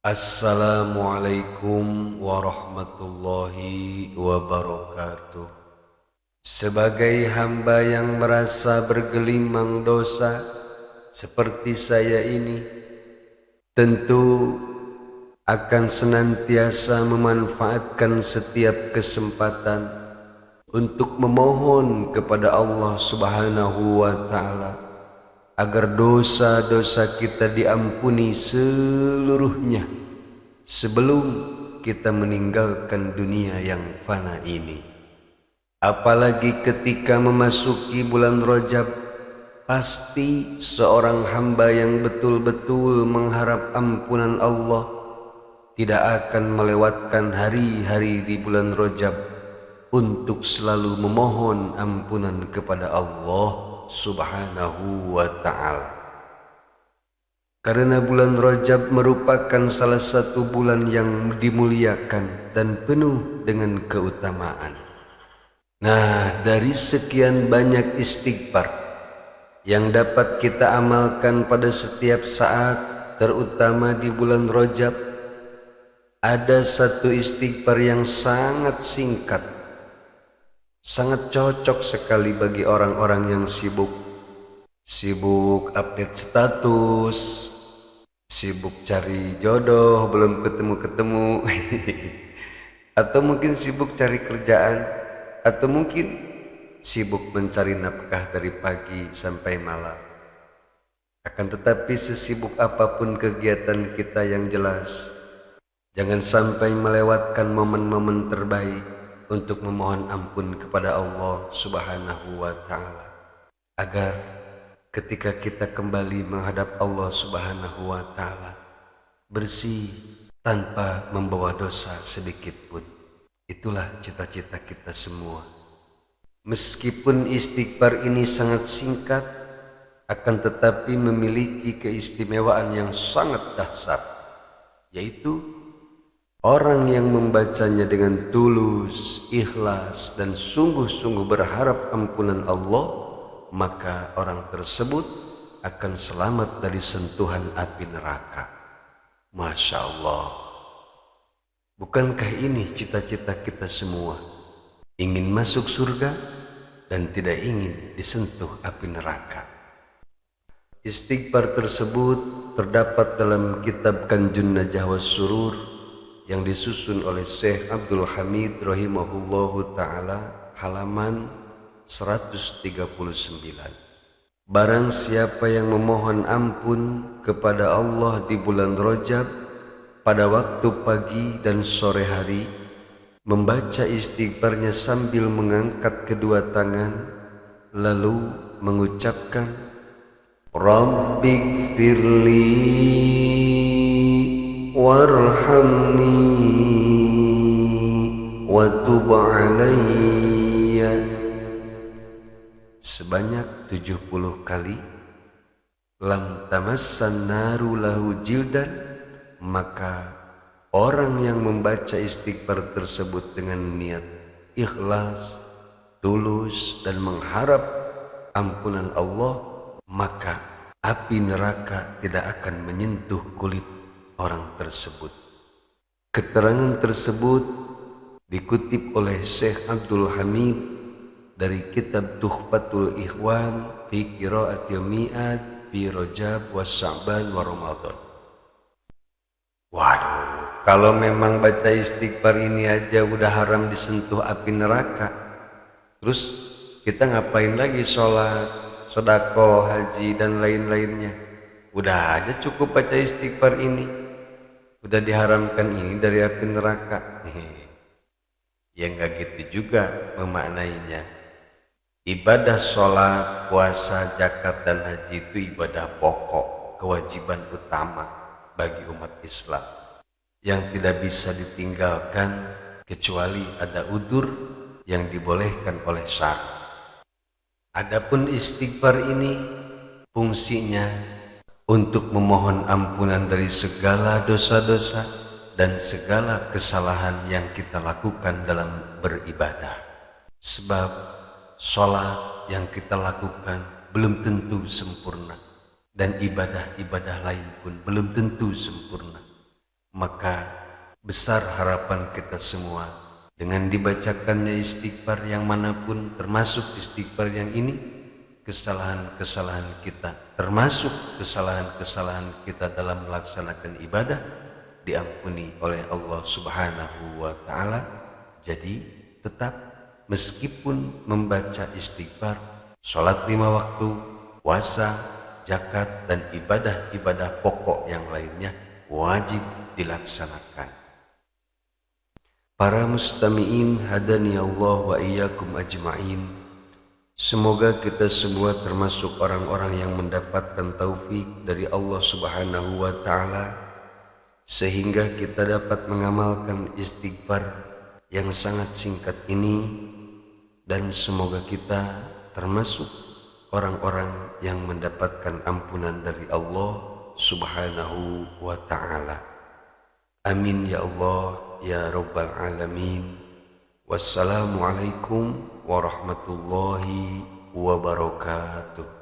Assalamualaikum warahmatullahi wabarakatuh. Sebagai hamba yang merasa bergelimang dosa seperti saya ini, tentu akan senantiasa memanfaatkan setiap kesempatan untuk memohon kepada Allah Subhanahu wa Ta'ala agar dosa-dosa kita diampuni seluruhnya sebelum kita meninggalkan dunia yang fana ini. Apalagi ketika memasuki bulan Rajab, pasti seorang hamba yang betul-betul mengharap ampunan Allah tidak akan melewatkan hari-hari di bulan Rajab untuk selalu memohon ampunan kepada Allah Subhanahu wa Ta'ala. Karena bulan Rajab merupakan salah satu bulan yang dimuliakan dan penuh dengan keutamaan. Nah, dari sekian banyak istighfar yang dapat kita amalkan pada setiap saat, terutama di bulan Rajab, ada satu istighfar yang sangat singkat, sangat cocok sekali bagi orang-orang yang sibuk update status, sibuk cari jodoh belum ketemu-ketemu atau mungkin sibuk cari kerjaan, atau mungkin sibuk mencari nafkah dari pagi sampai malam. Akan tetapi sesibuk apapun kegiatan kita, yang jelas jangan sampai melewatkan momen-momen terbaik untuk memohon ampun kepada Allah Subhanahu wa Ta'ala, agar ketika kita kembali menghadap Allah Subhanahu wa Ta'ala bersih tanpa membawa dosa sedikit pun. Itulah cita-cita kita semua. Meskipun istighfar ini sangat singkat, akan tetapi memiliki keistimewaan yang sangat dahsyat, yaitu orang yang membacanya dengan tulus, ikhlas, dan sungguh-sungguh berharap ampunan Allah, maka orang tersebut akan selamat dari sentuhan api neraka. Masya Allah. Bukankah ini cita-cita kita semua? Ingin masuk surga dan tidak ingin disentuh api neraka. Istighfar tersebut terdapat dalam kitab Kanjun Najah was Surur yang disusun oleh Syekh Abdul Hamid rahimahullahu ta'ala, halaman 139. Barang siapa yang memohon ampun kepada Allah di bulan Rajab pada waktu pagi dan sore hari, membaca istighfarnya sambil mengangkat kedua tangan, lalu mengucapkan Rabbighfirli warhamni wa tub alayya sebanyak 70 kali, lam tamassan naru lahu jildan, maka orang yang membaca istighfar tersebut dengan niat ikhlas, tulus, dan mengharap ampunan Allah, maka api neraka tidak akan menyentuh kulit orang tersebut. Keterangan tersebut dikutip oleh Syekh Abdul Hamid dari kitab Tuhfatul Ikhwan fi Qiraatil Mi'ad fi Rajab wa Sya'ban wa Ramadan. Waduh, kalau memang baca istighfar ini aja udah haram disentuh api neraka, terus kita ngapain lagi sholat, sedekah, haji, dan lain-lainnya? Udah aja cukup baca istighfar ini, udah diharamkan ini dari api neraka. Ya enggak gitu juga memaknainya. Ibadah sholat, puasa, zakat, dan haji itu ibadah pokok, kewajiban utama bagi umat Islam yang tidak bisa ditinggalkan kecuali ada udzur yang dibolehkan oleh syara. Adapun istighfar ini fungsinya untuk memohon ampunan dari segala dosa-dosa dan segala kesalahan yang kita lakukan dalam beribadah. Sebab sholat yang kita lakukan belum tentu sempurna, dan ibadah-ibadah lain pun belum tentu sempurna. maka besar harapan kita semua dengan dibacakannya istighfar yang manapun, termasuk istighfar yang ini, kesalahan-kesalahan kita, termasuk kesalahan-kesalahan kita dalam melaksanakan ibadah, diampuni oleh Allah Subhanahu wa Ta'ala. Jadi tetap meskipun membaca istighfar, sholat 5 waktu, puasa, zakat, dan ibadah-ibadah pokok yang lainnya wajib dilaksanakan. Para mustami'in hadani Allah wa iyyakum ajma'in. Semoga kita semua termasuk orang-orang yang mendapatkan taufik dari Allah Subhanahu wa Ta'ala, sehingga kita dapat mengamalkan istighfar yang sangat singkat ini, dan semoga kita termasuk orang-orang yang mendapatkan ampunan dari Allah Subhanahu wa Ta'ala. Amin ya Allah ya Rabbal Alamin. Wassalamualaikum warahmatullahi wabarakatuh.